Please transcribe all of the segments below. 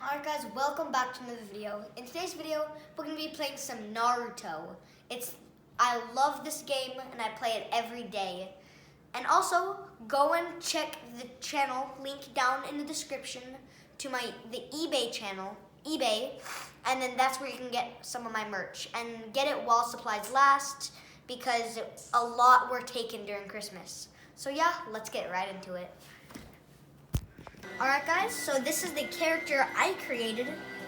Alright guys, welcome back to another video. In today's video, we're going to be playing some Naruto. I love this game and I play it every day. And also, go and check the channel link down in the description to the eBay channel, and then that's where you can get some of my merch. And get it while supplies last, because a lot were taken during Christmas. So yeah, let's get right into it. Alright guys, so this is the character I created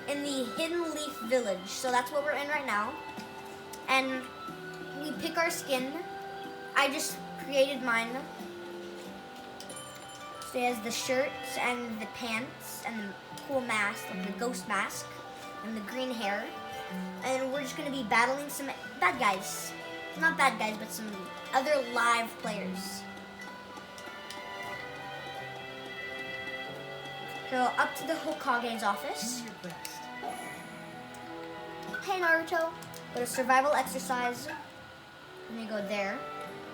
in the Hidden Leaf Village. So that's what we're in right now. And we pick our skin. I just created mine. So he has the shirts and the pants and the cool mask, like the ghost mask, and the green hair. And we're just going to be battling some bad guys. Not bad guys, but some other live players. So up to the Hokage's office. Hey Naruto, go to survival exercise. Let me go there.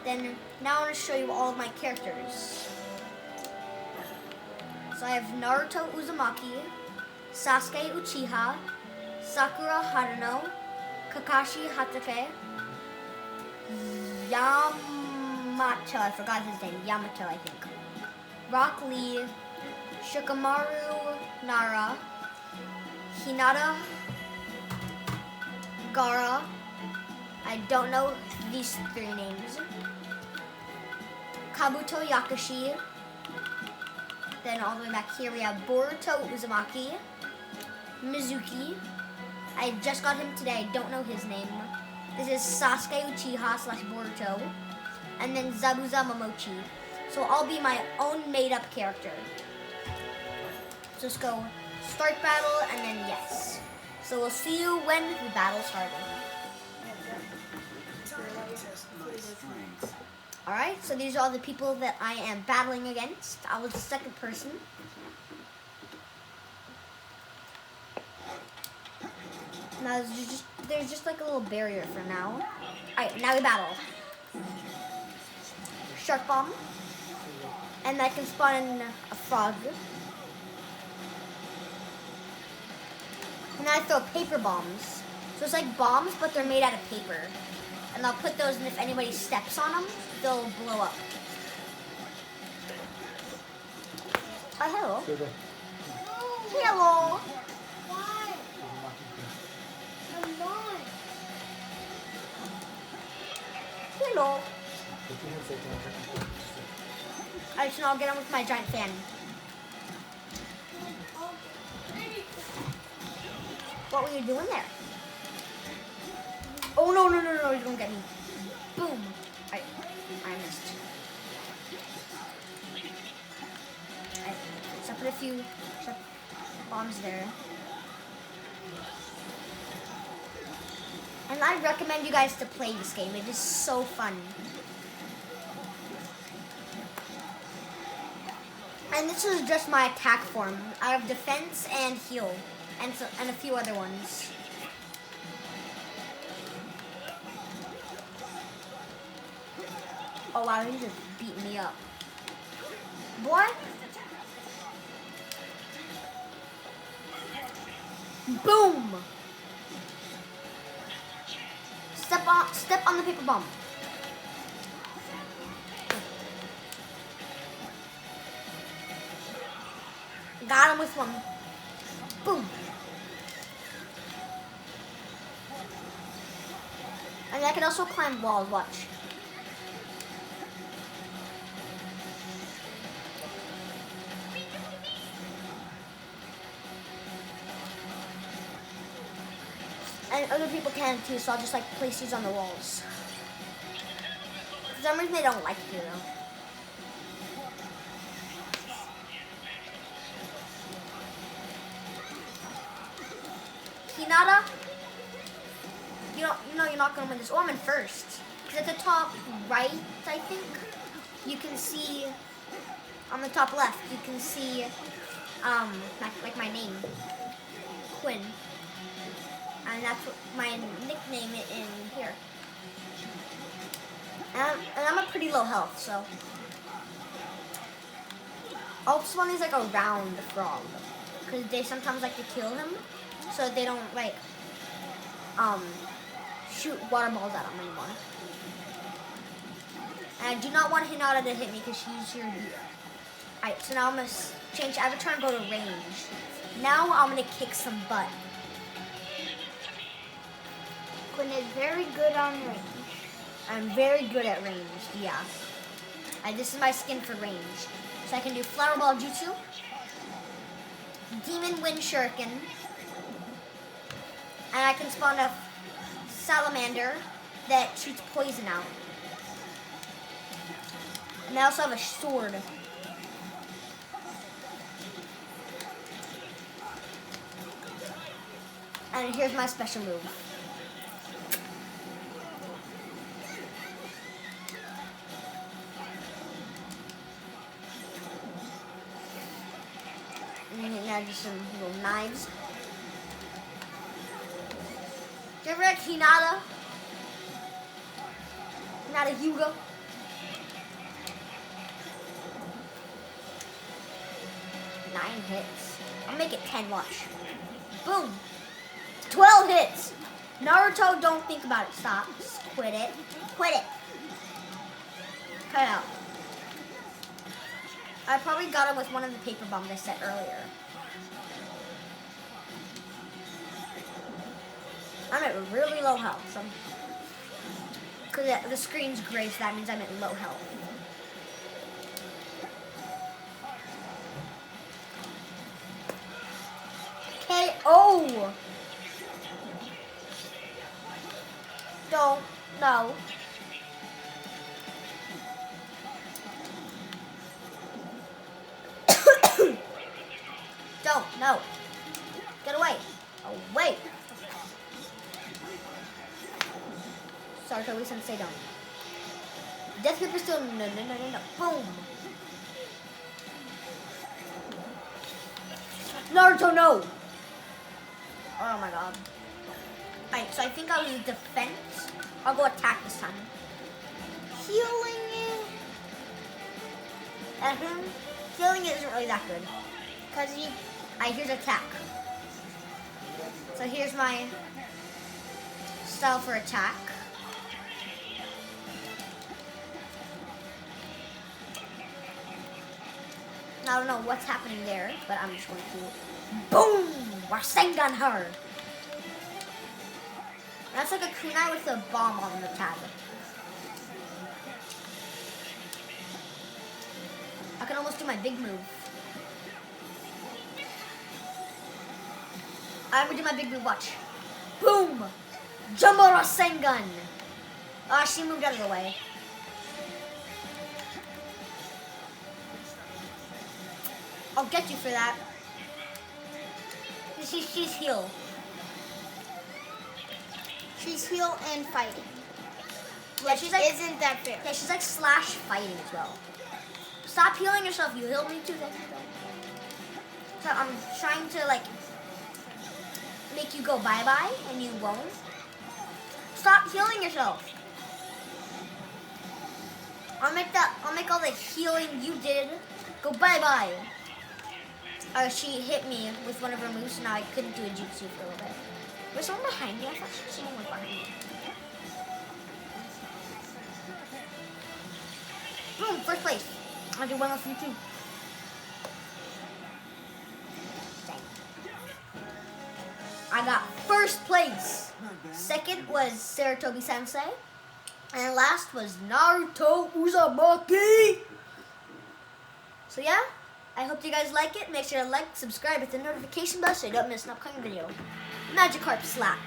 Then now I want to show you all of my characters. So I have Naruto Uzumaki, Sasuke Uchiha, Sakura Haruno, Kakashi Hatake, Yamato, I forgot his name, Yamato I think, Rock Lee, Shikamaru Nara, Hinata Gara, I don't know these three names, Kabuto Yakashi, then all the way back here we have Boruto Uzumaki, Mizuki, I just got him today, I don't know his name, this is Sasuke Uchiha / Boruto, and then Zabuza Momochi, so I'll be my own made up character. So let's go start battle and then yes. So we'll see you when the battle started. Alright, so these are all the people that I am battling against. I was the second person. Now there's just like a little barrier for now. Alright, now we battle. Shark bomb. And I can spawn in a frog. And then I throw paper bombs. So it's like bombs, but they're made out of paper. And I'll put those, and if anybody steps on them, they'll blow up. Oh, hello. Hello. Why? I'm not. Hello. Alright, so now I'll get on with my giant fan. What were you doing there? Oh, no, you don't get me. Boom. I missed. So I put a few bombs there. And I recommend you guys to play this game. It is so fun. And this is just my attack form. I have defense and heal. And a few other ones. Oh wow, he just beat me up. Boy. Boom. Step on the paper bomb. Got him with one. Boom. And I can also climb walls, watch. And other people can too, so I'll just like place these on the walls. For some reason they don't like to though. Hinata, you're not gonna win this. Oh, I'm in first. Because at the top right, I think, you can see, on the top left, you can see, like my name, Quinn. And that's what my nickname in here. And I'm a pretty low health, so. I'll spawn these like around the frog. because they sometimes like to kill him, so they don't like shoot water balls at him anymore. And I do not want Hinata to hit me because she's your leader. Alright, so now I'm gonna change avatar and go to range. Now I'm gonna kick some butt. Quinn is very good on range. I'm very good at range, yeah. This is my skin for range. So I can do Flower Ball Jutsu, Demon Wind Shuriken, and I can spawn a salamander that shoots poison out. And I also have a sword. And here's my special move. And now just some little knives. Do you ever like Hinata? Hinata Hugo? 9 hits. I'll make it 10, watch. Boom! 12 hits! Naruto, don't think about it. Stop. Just quit it. Quit it. Cut it out. I probably got him with one of the paper bombs I set earlier. I'm at really low health. Because the screen's gray, so that means I'm at low health. KO! Don't, no. Don't, no. Get away. Away. Sorry, Toby Sensei, don't. Death Grip is still, no. Boom. Naruto, no. Oh my god. Alright, so I think I'll use defense. I'll go attack this time. Healing it. Healing isn't really that good. Because here's attack. So here's my style for attack. Now I don't know what's happening there, but I'm just going to boom! Rasengan her! That's like a kunai with a bomb on the tag. I can almost do my big move. I'm gonna do my big move, watch. Boom! Jumbo Rasengan! She moved out of the way. I'll get you for that. She's heal. She's heal and fighting. Yeah, she's like, isn't that fair? Yeah, she's like slash fighting as well. Stop healing yourself. You healed me too. So I'm trying to like make you go bye-bye and you won't. Stop healing yourself. I'll make all the healing you did go bye-bye. She hit me with one of her moves, so now I couldn't do a jutsu for a little bit. Was someone behind me? I thought someone was behind me. Boom, first place. I'll do one less than 2. Dang. I got first place. Second was Saratobi Sensei. And last was Naruto Uzumaki. So yeah, I hope you guys like it. Make sure to like, subscribe, hit the notification bell so you don't miss an upcoming video. Magikarp slap.